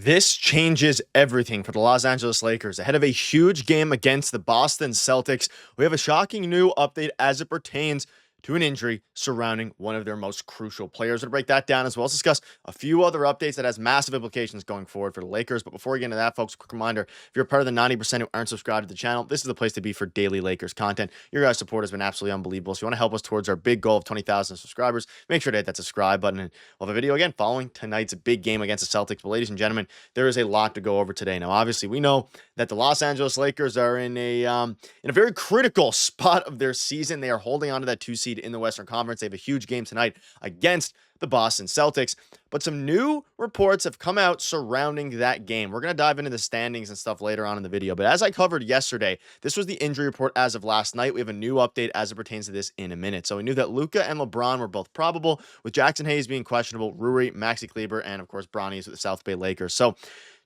This changes everything for the Los Angeles Lakers. Ahead of a huge game against the Boston Celtics, we have a shocking new update as it pertains to an injury surrounding one of their most crucial players. We'll break that down as well as discuss a few other updates that has massive implications going forward for the Lakers. But before we get into that, folks, a quick reminder, if you're part of the 90% who aren't subscribed to the channel, this is the place to be for daily Lakers content. Your guys' support has been absolutely unbelievable. So if you want to help us towards our big goal of 20,000 subscribers, make sure to hit that subscribe button. And we'll have a video again following tonight's big game against the Celtics. But ladies and gentlemen, there is a lot to go over today. Now, obviously, we know that the Los Angeles Lakers are in a very critical spot of their season. They are holding on to that 2 seed in the Western Conference. They have a huge game tonight against the Boston Celtics, but some new reports have come out surrounding that game. We're going to dive into the standings and stuff later on in the video, but as I covered yesterday, this was the injury report as of last night. We have a new update as it pertains to this in a minute. So we knew that Luka and LeBron were both probable, with Jaxson Hayes being questionable, Rui, Maxi Kleber, and of course Bronny's with the South Bay Lakers. So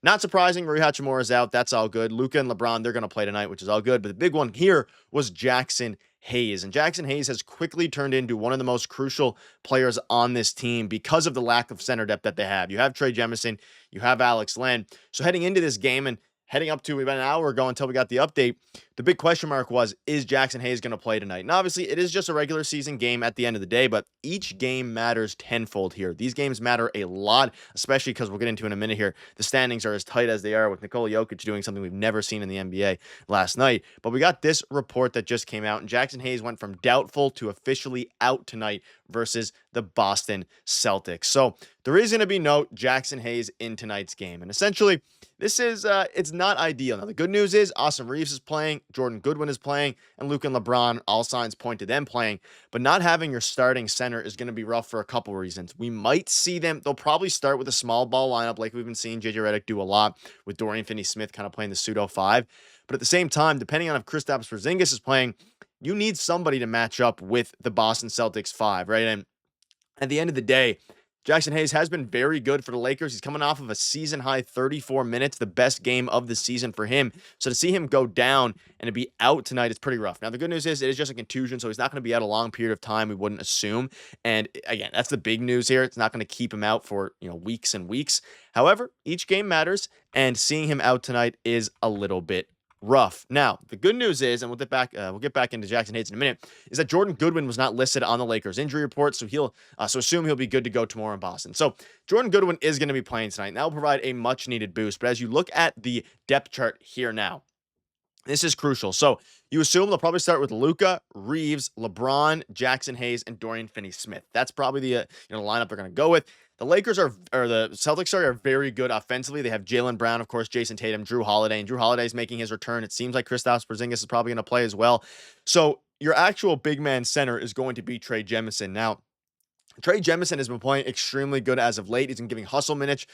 not surprising, Rui Hachimura is out. That's all good. Luka and LeBron, they're going to play tonight, which is all good. But the big one here was Jaxson Hayes. And Jaxson Hayes has quickly turned into one of the most crucial players on this team because of the lack of center depth that they have. You have Trey Jemison, you have Alex Len. So heading into this game and heading up to about an hour ago until we got the update, the big question mark was, is Jaxson Hayes going to play tonight? And obviously, it is just a regular season game at the end of the day, but each game matters tenfold here. These games matter a lot, especially because we'll get into in a minute here. The standings are as tight as they are, with Nikola Jokic doing something we've never seen in the NBA last night. But we got this report that just came out, and Jaxson Hayes went from doubtful to officially out tonight versus the Boston Celtics. So there is going to be no Jaxson Hayes in tonight's game. And essentially, this is, it's not ideal. Now, the good news is Austin Reaves is playing, Jordan Goodwin is playing, and Luka and LeBron, all signs point to them playing. But not having your starting center is going to be rough for a couple reasons. We might see them, they'll probably start with a small ball lineup like we've been seeing JJ Redick do a lot, with Dorian Finney-Smith kind of playing the pseudo 5. But at the same time, depending on if Kristaps Porzingis is playing, you need somebody to match up with the Boston Celtics 5, right? And at the end of the day, Jaxson Hayes has been very good for the Lakers. He's coming off of a season-high 34 minutes, the best game of the season for him. So to see him go down and to be out tonight is pretty rough. Now, the good news is it is just a contusion, so he's not going to be out a long period of time, we wouldn't assume. And again, that's the big news here. It's not going to keep him out for, weeks and weeks. However, each game matters, and seeing him out tonight is a little bit rough. Now, the good news is, and we'll get back into Jaxson Hayes in a minute, is that Jordan Goodwin was not listed on the Lakers injury report, so assume he'll be good to go tomorrow in Boston. So Jordan Goodwin is going to be playing tonight, and that will provide a much needed boost. But as you look at the depth chart here now, this is crucial. So you assume they'll probably start with Luka, Reaves, LeBron, Jaxson Hayes, and Dorian Finney-Smith. That's probably the lineup they're going to go with. The the Celtics are very good offensively. They have Jaylen Brown, of course, Jason Tatum, Drew Holiday, and Drew Holiday is making his return. It seems like Kristaps Porzingis is probably going to play as well. So your actual big man center is going to be Trey Jemison. Now, Trey Jemison has been playing extremely good as of late. He's been giving hustle minutes.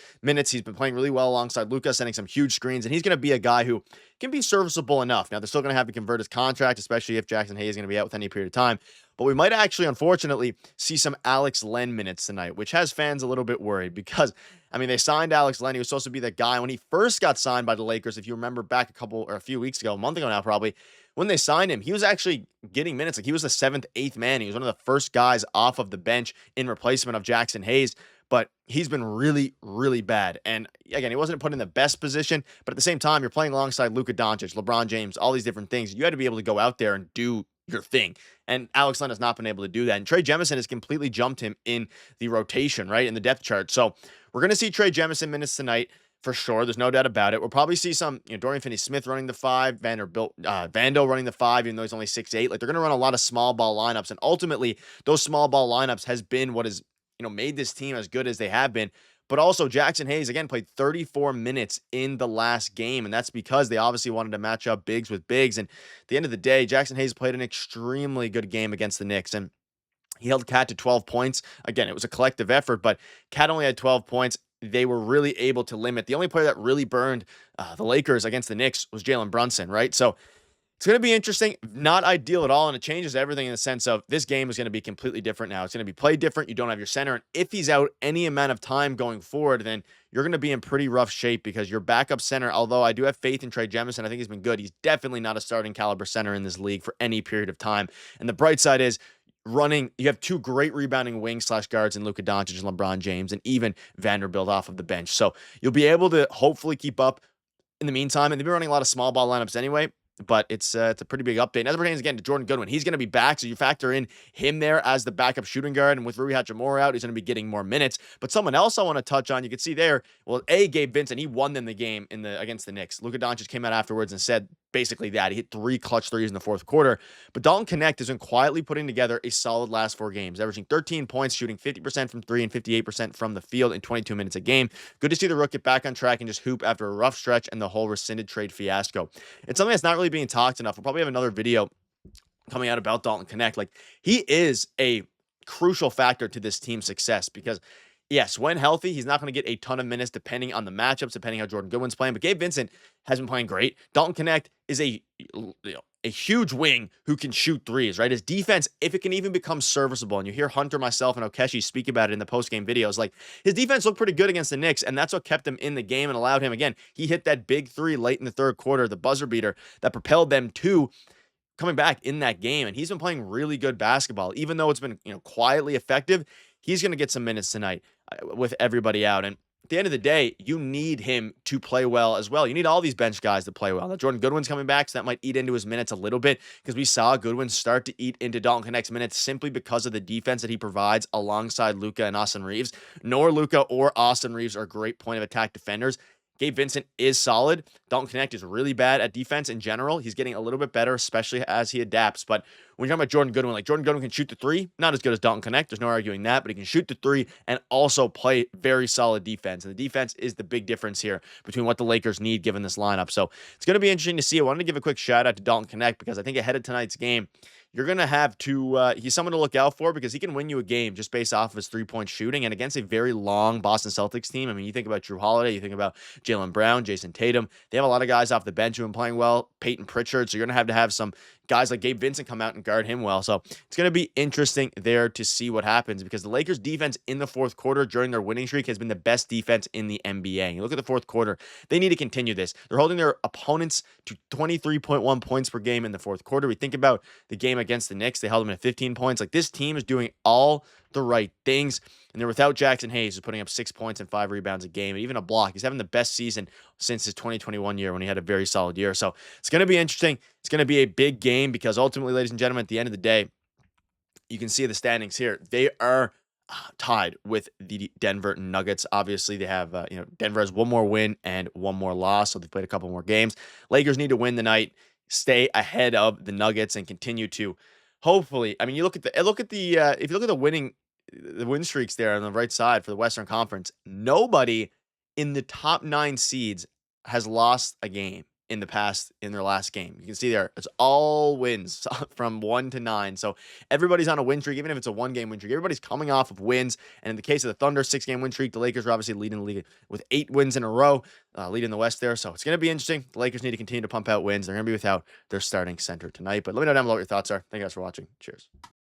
He's been playing really well alongside Luka, sending some huge screens, and he's going to be a guy who can be serviceable enough. Now, they're still going to have to convert his contract, especially if Jaxson Hayes is going to be out with any period of time. But we might actually, unfortunately, see some Alex Len minutes tonight, which has fans a little bit worried because, they signed Alex Len. He was supposed to be the guy when he first got signed by the Lakers. If you remember back a few weeks ago, a month ago now probably, when they signed him, he was actually getting minutes. Like, he was the 7th, 8th man. He was one of the first guys off of the bench in replacement of Jaxson Hayes. But he's been really, really bad. And again, he wasn't put in the best position. But at the same time, you're playing alongside Luka Doncic, LeBron James, all these different things. You had to be able to go out there and do your thing. And Alex Len has not been able to do that. And Trey Jemison has completely jumped him in the rotation, right, in the depth chart. So we're going to see Trey Jemison minutes tonight for sure. There's no doubt about it. We'll probably see some, Dorian Finney-Smith running the 5, Vando running the 5, even though he's only 6'8". Like, they're going to run a lot of small ball lineups. And ultimately, those small ball lineups has been what has, made this team as good as they have been. But also, Jaxson Hayes, again, played 34 minutes in the last game, and that's because they obviously wanted to match up bigs with bigs. And at the end of the day, Jaxson Hayes played an extremely good game against the Knicks, and he held Cat to 12 points. Again, it was a collective effort, but Cat only had 12 points. They were really able to limit. The only player that really burned the Lakers against the Knicks was Jalen Brunson, right? So it's going to be interesting, not ideal at all, and it changes everything in the sense of this game is going to be completely different now. It's going to be played different. You don't have your center, and if he's out any amount of time going forward, then you're going to be in pretty rough shape because your backup center, although I do have faith in Trey Jemison, I think he's been good, he's definitely not a starting caliber center in this league for any period of time. And the bright side is you have two great rebounding wings slash guards in Luka Doncic and LeBron James, and even Vanderbilt off of the bench. So you'll be able to hopefully keep up in the meantime, and they've been running a lot of small ball lineups anyway. But it's a pretty big update. And as it pertains again to Jordan Goodwin, he's going to be back. So you factor in him there as the backup shooting guard. And with Rui Hachimura out, he's going to be getting more minutes. But someone else I want to touch on, you can see there, well, Gabe Vincent, he won them the game against the Knicks. Luka Doncic came out afterwards and said basically that. He hit 3 clutch threes in the fourth quarter. But Dalton Knecht has been quietly putting together a solid last 4 games, averaging 13 points, shooting 50% from 3 and 58% from the field in 22 minutes a game. Good to see the rookie get back on track and just hoop after a rough stretch and the whole rescinded trade fiasco. It's something that's not really being talked enough. We'll probably have another video coming out about Dalton Knecht. Like, he is a crucial factor to this team's success because, yes, when healthy, he's not going to get a ton of minutes depending on the matchups, depending how Jordan Goodwin's playing. But Gabe Vincent has been playing great. Dalton Knecht is a huge wing who can shoot threes, right? His defense, if it can even become serviceable, and you hear Hunter, myself, and Okeshi speak about it in the post-game videos, like, his defense looked pretty good against the Knicks, and that's what kept him in the game and allowed him, again, he hit that big 3 late in the third quarter, the buzzer beater, that propelled them to coming back in that game. And he's been playing really good basketball, even though it's been, quietly effective. He's going to get some minutes tonight with everybody out. And at the end of the day, you need him to play well as well. You need all these bench guys to play well. Now, Jordan Goodwin's coming back, so that might eat into his minutes a little bit because we saw Goodwin start to eat into Dalton Knecht's minutes simply because of the defense that he provides alongside Luka and Austin Reaves. Nor Luka or Austin Reaves are great point of attack defenders. Gabe Vincent is solid. Dalton Knecht is really bad at defense in general. He's getting a little bit better, especially as he adapts. But when you're talking about Jordan Goodwin, like, Jordan Goodwin can shoot the 3, not as good as Dalton Knecht. There's no arguing that, but he can shoot the 3 and also play very solid defense. And the defense is the big difference here between what the Lakers need given this lineup. So it's going to be interesting to see. I wanted to give a quick shout out to Dalton Knecht because I think ahead of tonight's game, you're going to have to, he's someone to look out for because he can win you a game just based off of his 3-point shooting and against a very long Boston Celtics team. I mean, you think about Drew Holiday, you think about Jaylen Brown, Jason Tatum. They have a lot of guys off the bench who have been playing well, Peyton Pritchard. So you're going to have some guys like Gabe Vincent come out and guard him well. So it's going to be interesting there to see what happens because the Lakers defense in the fourth quarter during their winning streak has been the best defense in the NBA. You look at the fourth quarter, they need to continue this. They're holding their opponents to 23.1 points per game in the fourth quarter. We think about the game against the Knicks. They held them at 15 points. Like, this team is doing all the right things. And they're without Jaxson Hayes, who's putting up 6 points and 5 rebounds a game, and even a block. He's having the best season since his 2021 year when he had a very solid year. So it's going to be interesting. It's going to be a big game because ultimately, ladies and gentlemen, at the end of the day, you can see the standings here. They are tied with the Denver Nuggets. Obviously, they have, Denver has 1 more win and 1 more loss, so they've played a couple more games. Lakers need to win tonight, stay ahead of the Nuggets, and continue to hopefully. I mean, if you look at the win streaks there on the right side for the Western Conference, nobody in the top 9 seeds has lost a game in their last game. You can see there, it's all wins from 1 to 9. So everybody's on a win streak, even if it's a 1-game win streak. Everybody's coming off of wins. And in the case of the Thunder, 6-game win streak, the Lakers are obviously leading the league with 8 wins in a row, leading the West there. So it's going to be interesting. The Lakers need to continue to pump out wins. They're going to be without their starting center tonight. But let me know down below what your thoughts are. Thank you guys for watching. Cheers.